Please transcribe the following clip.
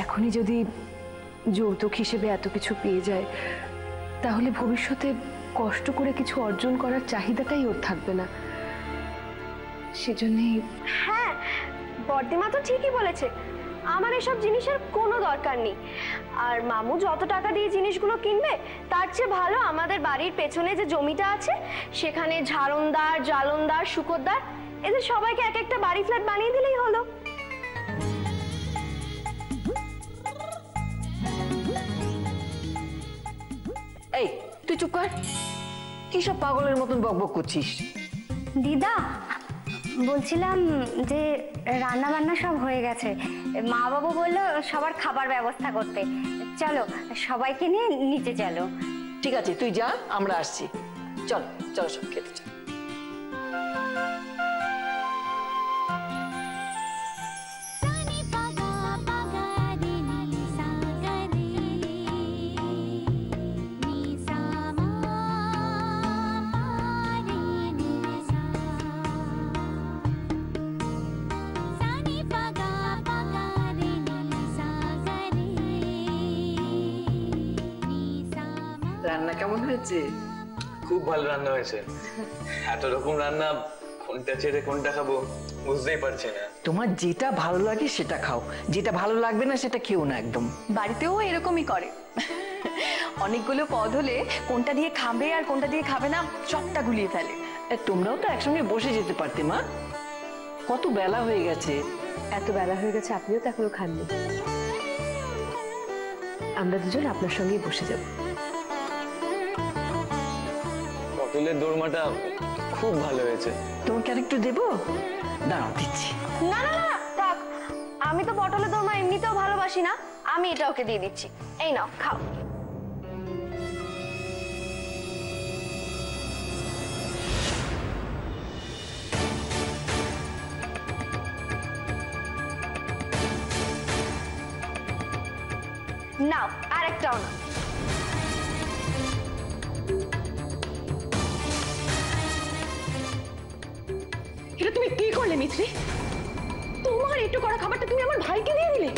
এখনই যদি যৌতুক হিসেবে এত কিছু পেয়ে যায় তাহলে ভবিষ্যতে কষ্ট করে কিছু অর্জন করার চাহিদাটাই ওর থাকবে না। সেজন্যই। হ্যাঁ, বর্দিমা তো ঠিকই বলেছে, আমার এসব জিনিসের কোনো দরকার নেই। আর মামু যত টাকা দিয়ে জিনিসগুলো কিনবে তার চেয়ে ভালো আমাদের বাড়ির পেছনে যে জমিটা আছে সেখানে ঝাড়নদার, জালনদার, শুকরদার এদের সবাইকে এক একটা বাড়ি ফ্ল্যাট বানিয়ে দিলেই হলো। এই তুই চুপ কর, কি সব পাগলের মতন বকবক করছিস? দিদা, বলছিলাম যে রান্না বান্না সব হয়ে গেছে, মা বাবু বললো সবার খাবার ব্যবস্থা করতে। চলো সবাইকে নিয়ে নিচে চলো। ঠিক আছে তুই যা, আমরা আসছি। চল চল সব খেতে চল। রান্না কেমন হয়েছে? খুব ভালো রান্না হয়েছে। এত রকম রান্না কোনটা ছেড়ে কোনটা খাবো বুঝতেই পারছি না। তোমার যেটা ভালো লাগে সেটা খাও, যেটা ভালো লাগবে না সেটা খেও না একদম। বাড়িতেও এরকমই করে, অনেকগুলো পদ হলে কোনটা দিয়ে খাবে আর কোনটা দিয়ে খাবে না সবটা গুলিয়ে ফেলে। তোমরাও তো একসঙ্গে বসে যেতে পারতে মা, কত বেলা হয়ে গেছে। এত বেলা হয়ে গেছে আপনিও তো এখনো খাননি, আমরা দুজন আপনার সঙ্গেই বসে যাব। পটলের দোরমাটা খুব ভালো হয়েছে। তোমাকে আরেকটু দেবো? দাঁড়াও দিচ্ছি। না না না থাক, আমি তো পটলের দোরমা এমনিতেও ভালোবাসি না, আমি এটা ওকে দিয়ে দিচ্ছি। এই নাও খাও। নাও আরেকটাও না। এটা তুমি কি করলে মিত্রি? তোমার একটু করা খাবারটা তুমি আমার ভাইকে দিয়ে দিলে।